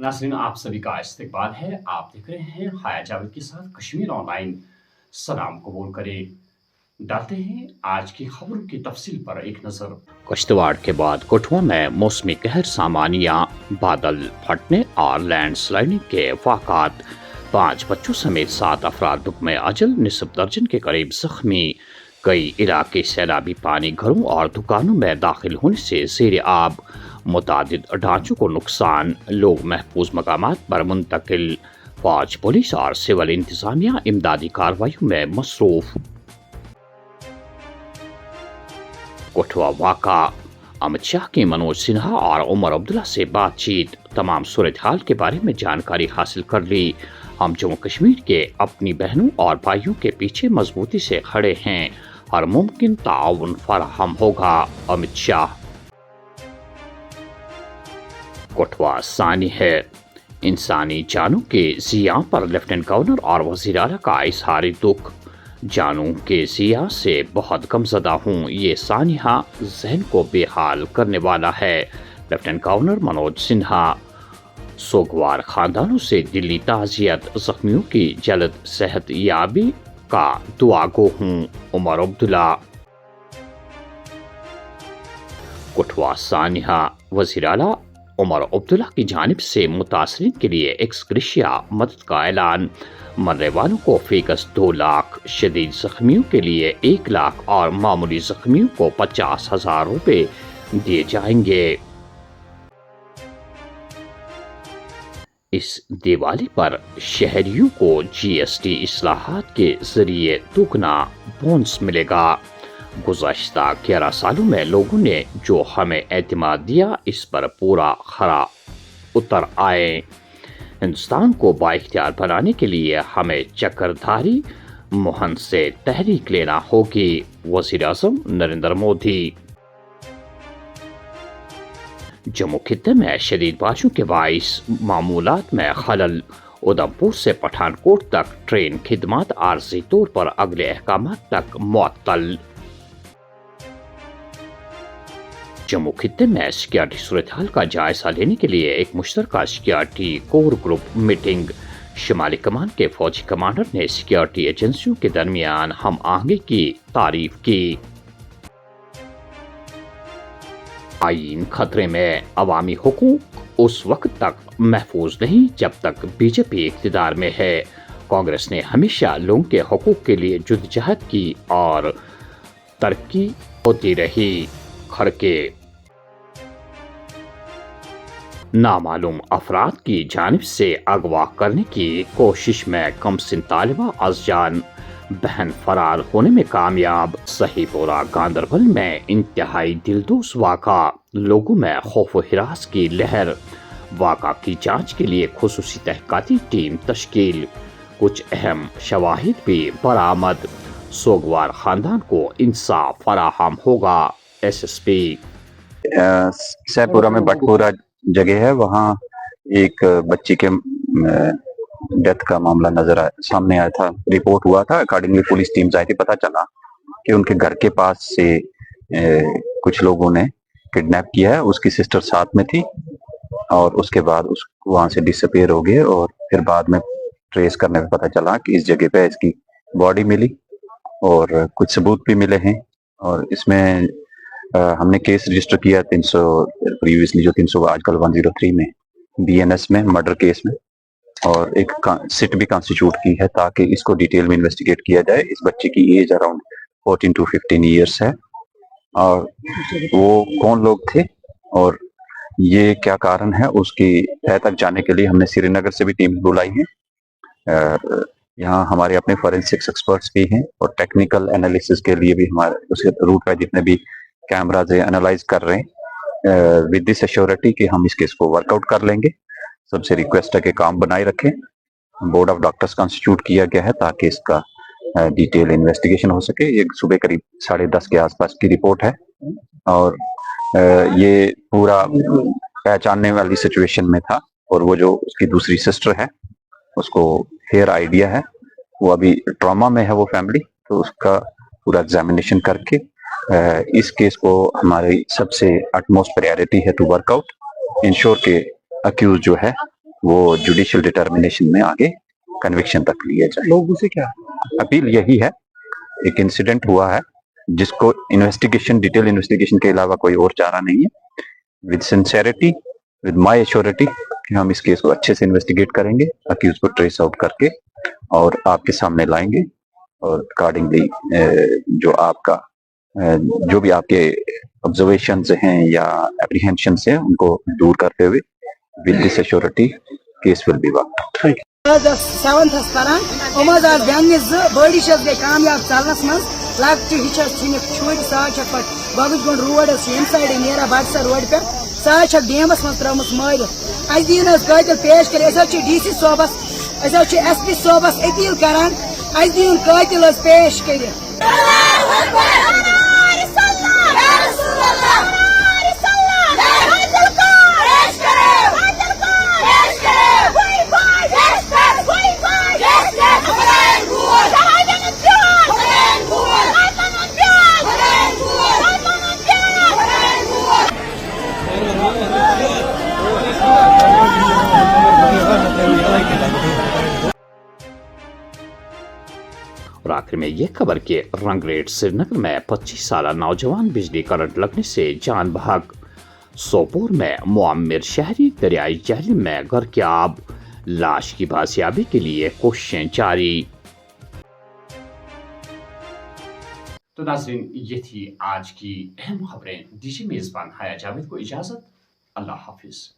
नाज़रीन, आप सभी का इस्तकबाल है। आप देख रहे हैं हाया जावेद के साथ कश्मीर ऑनलाइन। सलाम कबूल करें। डालते हैं आज की खबरों की तफसील पर एक नज़र। किश्तवाड़ के बाद कठुआ में मौसमी कहर सामानिया, बादल फटने और लैंड स्लाइडिंग के वाक़ात। 5 बच्चों समेत 7 अफराद दुखमे अजल, निसफ दर्जन के करीब जख्मी। कई इलाके सैलाबी पानी घरों और दुकानों में दाखिल होने से ज़ेर आब। मुतादिद ढांचों को नुकसान, लोग महफूज मकामात पर मुंतकिल। फौज, पुलिस और सिविल इंतजामिया इमदादी कार्रवाइयों में मसरूफ। कठुआ वाक़ा, अमित शाह की मनोज सिन्हा और उमर अब्दुल्ला से बातचीत, तमाम सूरत हाल के बारे में जानकारी हासिल कर ली। हम जम्मू कश्मीर के अपनी बहनों और भाइयों के पीछे मजबूती से खड़े हैं, हर मुमकिन ताउन फराहम होगा, अमित शाह। कठुआ सानी है, इंसानी जानों के ज़िया पर लेफ्टिनेंट गवर्नर और वज़ीर आला का इजहारी दुख। जानों के ज़िया से बहुत गमज़दा हूँ, ये सानिहा जहन को बेहाल करने वाला है। Lieutenant governor Manoj Sinha. सोगवार खानदानों से दिल्ली ताज़ियत, ज़ख्मियों की जल्द सेहत याबी का दुआ गो हूँ, उमर अब्दुल्ला। कठुआ सानिहा, वज़ीर आला उमर अब्दुल्ला की जानिब से मुतासरीन के लिए एक्सग्रेशिया मदद का ऐलान। मरने वालों को फीकस 2 लाख, शदीद जख्मियों के लिए 1 लाख और मामूली जख्मियों को 50,000 रुपए दिए जाएंगे। इस दिवाली पर शहरियों को GST इस्लाहात के जरिए दुगना बोनस मिलेगा। गुज़श्ता 11 सालों में लोगों ने जो हमें एतमाद दिया, इस पर पूरा खरा उतर आए। हिंदुस्तान को बाइख्तियार बनाने के लिए हमें चक्रधारी मोहन से तहरीक लेना होगी, वज़ीर आज़म नरेंद्र मोदी। जम्मू खित्ते में शदीद बारिशों के बाइस मामूलात में खलल। उधमपुर से पठानकोट तक ट्रेन खिदमत आर्जी तौर पर अगले अहकामात तक मुअत्तल। जम्मू खित्ते में सिक्योरिटी सूरत हाल का जायजा लेने के लिए एक मुश्तरका सिक्योरिटी कोर ग्रुप मीटिंग। शुमाली कमान के फौजी कमांडर ने सिक्योरिटी एजेंसियों के दरमियान हम आहंगी की तारीफ की। आईन खतरे में, अवामी हुकूक उस वक्त तक महफूज नहीं जब तक बीजेपी इख्तिदार में है। कांग्रेस ने हमेशा लोगों के हुकूक के लिए जद्दोजहद की और तरक्की होती रही। खड़के, नामालूम अफराद की जानिब से अगवा करने की कोशिश में कमसिन तालिबा अज़जान बहन फरार होने में कामयाब। सहीपोरा गांदरबल में इंतहाई दिलदोज़ वाक़ा, लोगों में खौफ व हिरास की लहर। वाक़ा की जांच के लिए खुसूसी तहक़ीक़ाती टीम तश्कील। कुछ अहम शवाहिद भी बरामद। सोगवार खानदान को इंसाफ फराहम होगा, SSP। सैपुरा में बटपुरा जगह है, वहाँ एक बच्ची के डेथ का मामला सामने आया था, रिपोर्ट हुआ था। अकॉर्डिंगली पुलिस टीम्स आई थी, पता चला कि उनके घर के पास से कुछ लोगों ने किडनैप किया है। उसकी सिस्टर साथ में थी और उसके बाद उसको वहां से डिसअपीयर हो गए और फिर बाद में ट्रेस करने में पता चला कि इस जगह पे इसकी बॉडी मिली और कुछ सबूत भी मिले हैं। और इसमें हमने केस रजिस्टर किया 300 प्रीवियसली, जो 300 आजकल 103 में BNS में मर्डर केस में, और एक सिट भी कॉन्स्टिट्यूट की है ताकि इसको डिटेल में इन्वेस्टिगेट किया जाए। इस बच्चे की एज अराउंड 14 to 15 ईयर्स है और वो कौन लोग थे और ये क्या कारण है, उसकी तह तक जाने के लिए हमने श्रीनगर से भी टीम बुलाई है। यहाँ हमारे अपने फोरेंसिक्स एक्सपर्ट्स भी हैं और टेक्निकल एनालिसिस के लिए भी हमारे उसके रूट पे जितने भी कैमराज एनालाइज कर रहे हैं विद दिस एश्योरिटी कि हम इस केस को वर्कआउट कर लेंगे। सबसे रिक्वेस्ट है कि काम बनाए रखें। बोर्ड ऑफ डॉक्टर्स कॉन्स्टिट्यूट किया गया है ताकि इसका डिटेल इन्वेस्टिगेशन हो सके। ये सुबह करीब 10:30 के आसपास की रिपोर्ट है और ये पूरा पहचानने वाली सिचुएशन में था। और वो जो उसकी दूसरी सिस्टर है उसको फेयर आइडिया है, वो अभी ट्रॉमा में है वो फैमिली, तो उसका पूरा एग्जामिनेशन करके इस केस को हमारी सबसे अटमोस्ट प्रायोरिटी है टू वर्कआउट इंश्योर के अक्यूज जो है वो जुडिशियल डिटर्मिनेशन में आगे कन्विक्शन तक लिए जाए। लोगों से क्या अपील यही है, एक इंसिडेंट हुआ है जिसको इन्वेस्टिगेशन, डिटेल इन्वेस्टिगेशन के अलावा कोई और चारा नहीं है। With sincerity, with my assurity कि हम इस केस को अच्छे से इन्वेस्टिगेट करेंगे, अक्यूज को ट्रेस आउट करके और आपके सामने लाएंगे और अकॉर्डिंगली जो आपका जो भी आपके ऑब्जर्वेशंस हैं या एप्रीहेंशंस हैं उनको दूर करते हुए with this assurity case will be worked. सेवंथस परान उमज आज बेंगने बड़ी शख्स गई कामयाब चलनस मज लक्ट हिचस छिनिक छुट साचक पे बाबूजगुंड रोड यम साइड नेरा बाटसर रोड पे साचक डैमस मज त्रमस मार अस दिन कातिल पेश कर DC Sobers SP Sobers appeal करान अस दिन कातिल पेश कर और आखिर में यह खबर के रंगरेट श्रीनगर में 25 साल नौजवान बिजली करंट लगने से जान बहक। सोपोर में मुआम्मिर शहरी दरियाई जहलम में घर की आब, लाश की बाजियाबी के लिए कोशिशें जारी। तो नाज़रीन, ये थी आज की अहम खबरें। दीजिए मेजबान हाया जावेद को इजाजत। अल्लाह हाफिज।